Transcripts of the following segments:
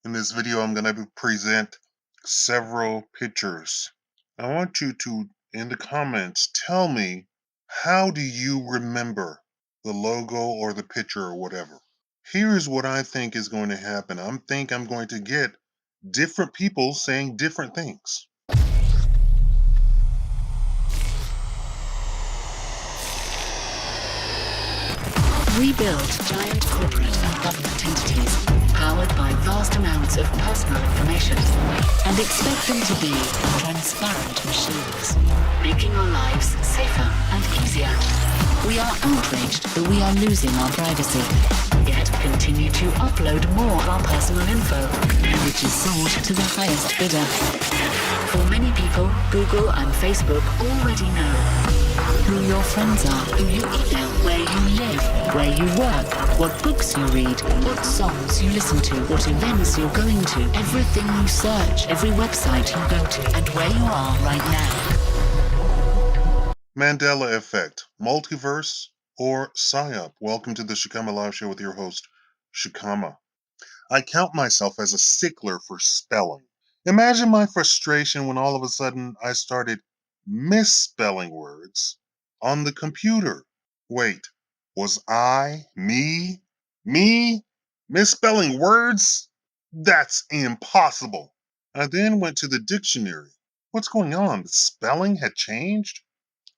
In this video, I'm going to present several pictures. I want you to, in the comments, tell me, how do you remember the logo or the picture or whatever? Here's what I think is going to happen. I think I'm going to get different people saying different things. We build giant corporate and government entities powered by vast amounts of personal information and expect them to be transparent machines, making our lives safer and easier. We are outraged that we are losing our privacy, yet continue to upload more of our personal info, which is sold to the highest bidder. For many people, Google and Facebook already know who your friends are, who you email, where you live, where you work, what books you read, what songs you listen to, what events you're going to, everything you search, every website you go to, and where you are right now. Mandela effect, multiverse, or Psyop. Welcome to the Shakaama live show with your host, Shakaama. I count myself as a stickler for spelling. Imagine my frustration when all of a sudden I started misspelling words on the computer. Wait, was me, misspelling words? That's impossible. I then went to the dictionary. What's going on? The spelling had changed?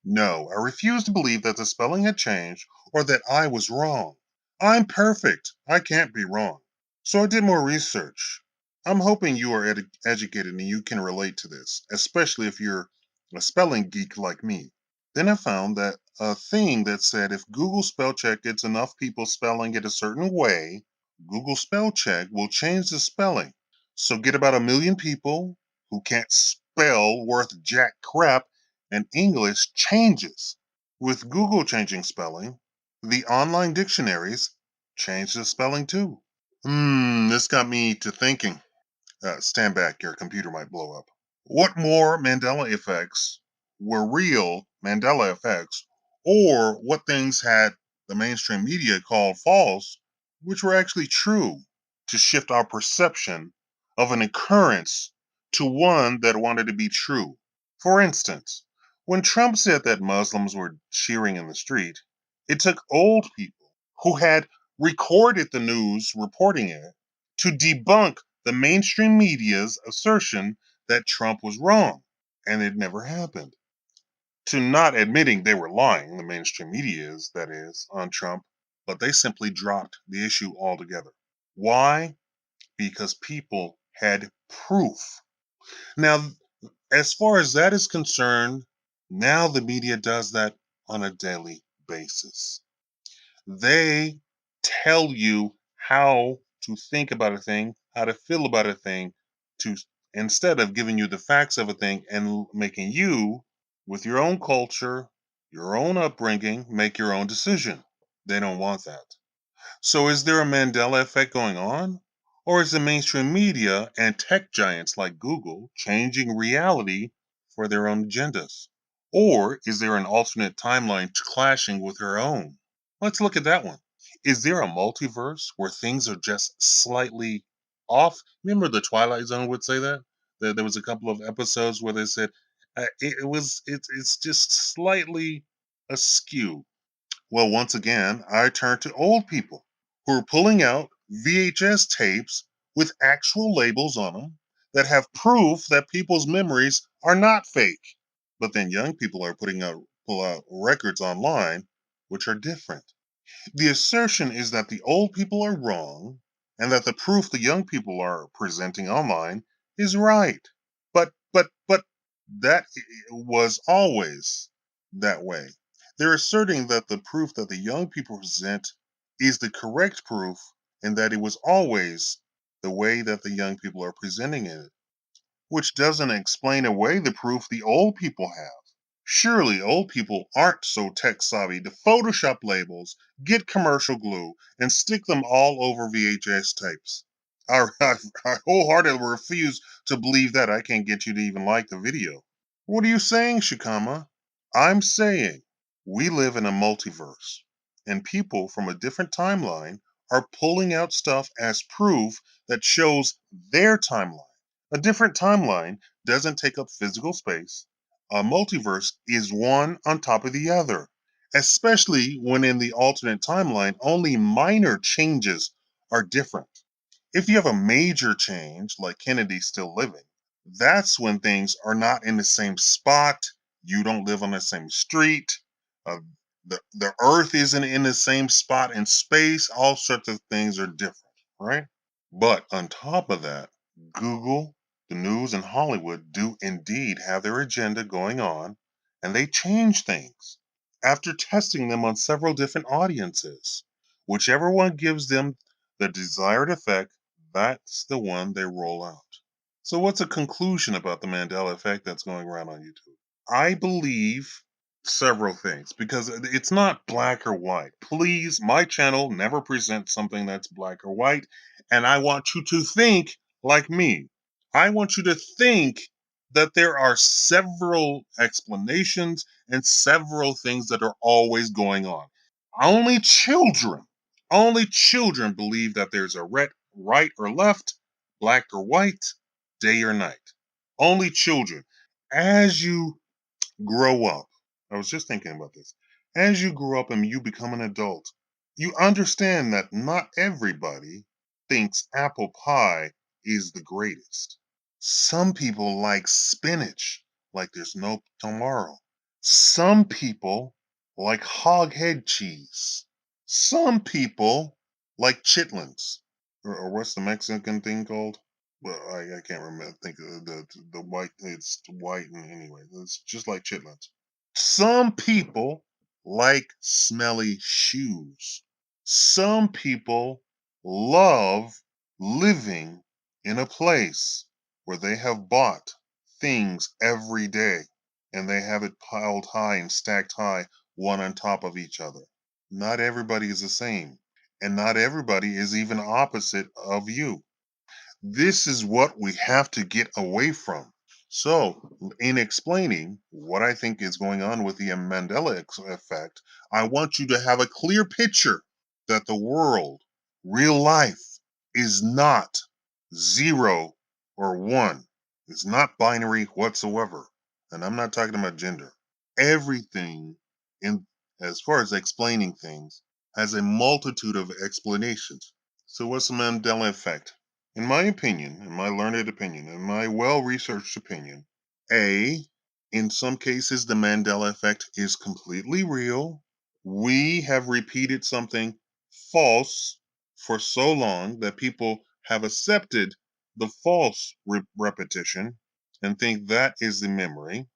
No, I refuse to believe that the spelling had changed or that I was wrong. I'm perfect. I can't be wrong. So I did more research. I'm hoping you are educated and you can relate to this, especially if you're a spelling geek like me. Then I found that a thing that said if Google spell check gets enough people spelling it a certain way, Google spell check will change the spelling. So get about 1 million people who can't spell worth jack crap and English changes. With Google changing spelling, the online dictionaries change the spelling too. This got me to thinking. Stand back, your computer might blow up. What more Mandela effects were real Mandela effects, or what things had the mainstream media called false, which were actually true to shift our perception of an occurrence to one that wanted to be true? For instance, when Trump said that Muslims were cheering in the street, it took old people who had recorded the news reporting it to debunk the mainstream media's assertion that Trump was wrong, and it never happened. To not admitting they were lying, the mainstream media is, that is, on Trump, but they simply dropped the issue altogether. Why? Because people had proof. Now, as far as that is concerned, now the media does that on a daily basis. They tell you how to think about a thing, how to feel about a thing, to instead of giving you the facts of a thing and making you, with your own culture, your own upbringing, make your own decision. They don't want that. So is there a Mandela effect going on? Or is the mainstream media and tech giants like Google changing reality for their own agendas? Or is there an alternate timeline clashing with her own? Let's look at that one. Is there a multiverse where things are just slightly off? Remember the Twilight Zone would say that? There was a couple of episodes where they said it's just slightly askew. Well, once again, I turn to old people who are pulling out VHS tapes with actual labels on them that have proof that people's memories are not fake. But then young people are pull out records online which are different. The assertion is that the old people are wrong and that the proof the young people are presenting online is right. But that was always that way. They're asserting that the proof that the young people present is the correct proof and that it was always the way that the young people are presenting it, which doesn't explain away the proof the old people have. Surely old people aren't so tech savvy to Photoshop labels, get commercial glue, and stick them all over VHS tapes. I wholeheartedly refuse to believe that. I can't get you to even like the video. What are you saying, Shakaama? I'm saying we live in a multiverse, and people from a different timeline are pulling out stuff as proof that shows their timeline. A different timeline doesn't take up physical space. A multiverse is one on top of the other, especially when in the alternate timeline only minor changes are different. If you have a major change, like Kennedy still living, that's when things are not in the same spot. You don't live on the same street. Uh, the Earth isn't in the same spot in space. All sorts of things are different, right? But on top of that, Google, the news, and Hollywood do indeed have their agenda going on, and they change things after testing them on several different audiences. Whichever one gives them the desired effect, that's the one they roll out. So, what's a conclusion about the Mandela effect that's going around on YouTube? I believe several things because it's not black or white. Please, my channel never presents something that's black or white, and I want you to think like me. I want you to think that there are several explanations and several things that are always going on. Only children, only children believe that there's a right or left, black or white, day or night. Only children. As you grow up, I was just thinking about this. As you grow up and you become an adult, you understand that not everybody thinks apple pie is the greatest. Some people like spinach like there's no tomorrow. Some people like hog head cheese. Some people like chitlins. Or what's the Mexican thing called? Well, I can't remember. Think of the white. It's white, and anyway, it's just like chitlins. Some people like smelly shoes. Some people love living in a place where they have bought things every day and they have it piled high and stacked high, one on top of each other. Not everybody is the same, and not everybody is even opposite of you. This is what we have to get away from. So, in explaining what I think is going on with the Mandela effect, I want you to have a clear picture that the world, real life, is not 0 or 1. It's not binary whatsoever. And I'm not talking about gender. Everything, in as far as explaining things, has a multitude of explanations. So, what's the Mandela effect? In my opinion, in my learned opinion, in my well researched opinion, A, in some cases, the Mandela effect is completely real. We have repeated something false for so long that people have accepted the false repetition and think that is the memory.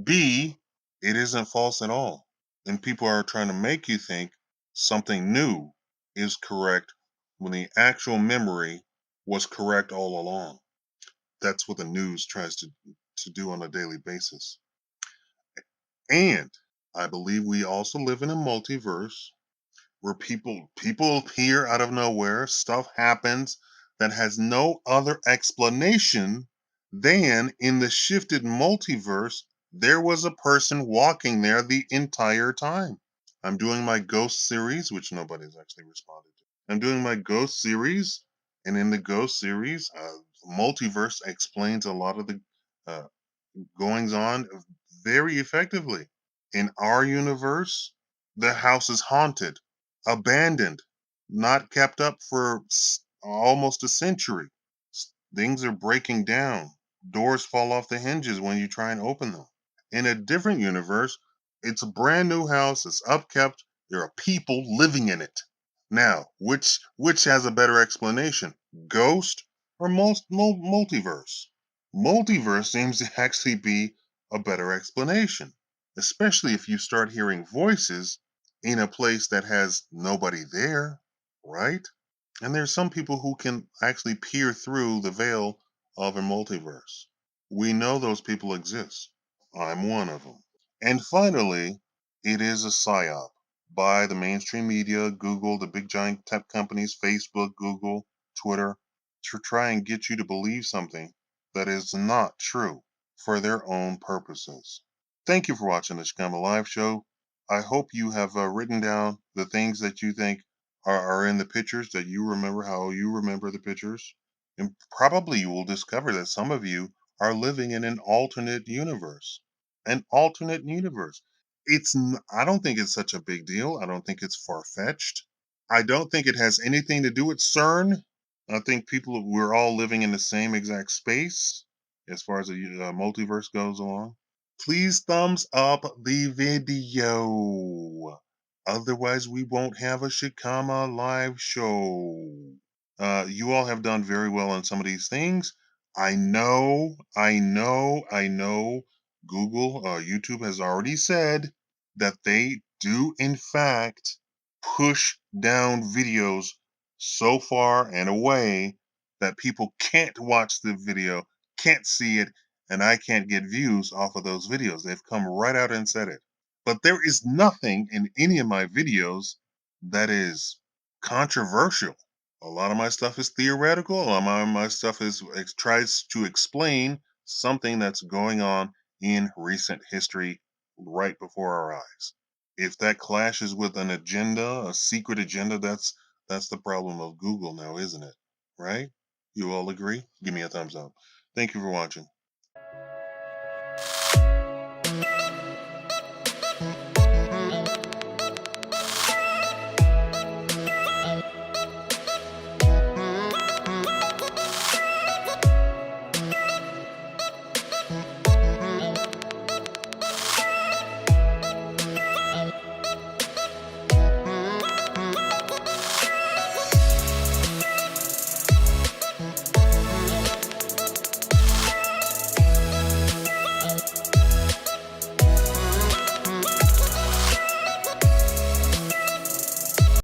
B, it isn't false at all. And people are trying to make you think something new is correct when the actual memory was correct all along. That's what the news tries to do on a daily basis. And I believe we also live in a multiverse where people appear out of nowhere, stuff happens that has no other explanation than in the shifted multiverse there was a person walking there the entire time. I'm doing my ghost series, which nobody's actually responded to. I'm doing my ghost series, and in the ghost series, multiverse explains a lot of the uh, goings on very effectively. In our universe, the house is haunted, abandoned, not kept up for almost a century. Things are breaking down. Doors fall off the hinges when you try and open them. In a different universe, it's a brand new house, it's upkept, there are people living in it. Now, which has a better explanation? Ghost or multiverse? Multiverse seems to actually be a better explanation, especially if you start hearing voices in a place that has nobody there, right? And there's some people who can actually peer through the veil of a multiverse. We know those people exist. I'm one of them. And finally, it is a psyop by the mainstream media, Google, the big giant tech companies, Facebook, Google, Twitter, to try and get you to believe something that is not true for their own purposes. Thank you for watching the Shakaama Live Show. I hope you have written down the things that you think are in the pictures that you remember, how you remember the pictures. And probably you will discover that some of you are living in an alternate universe. An alternate universe. I don't think it's such a big deal. I don't think it's far fetched. I don't think it has anything to do with CERN. I think we're all living in the same exact space as far as the multiverse goes along. Please thumbs up the video. Otherwise, we won't have a Shakaama live show. You all have done very well on some of these things. I know. Google, YouTube has already said that they do, in fact, push down videos so far and away that people can't watch the video, can't see it, and I can't get views off of those videos. They've come right out and said it. But there is nothing in any of my videos that is controversial. A lot of my stuff is theoretical. A lot of my stuff tries to explain something that's going on in recent history right before our eyes. If that clashes with an agenda, a secret agenda, that's the problem of Google now, isn't it? Right? You all agree? Give me a thumbs up. Thank you for watching.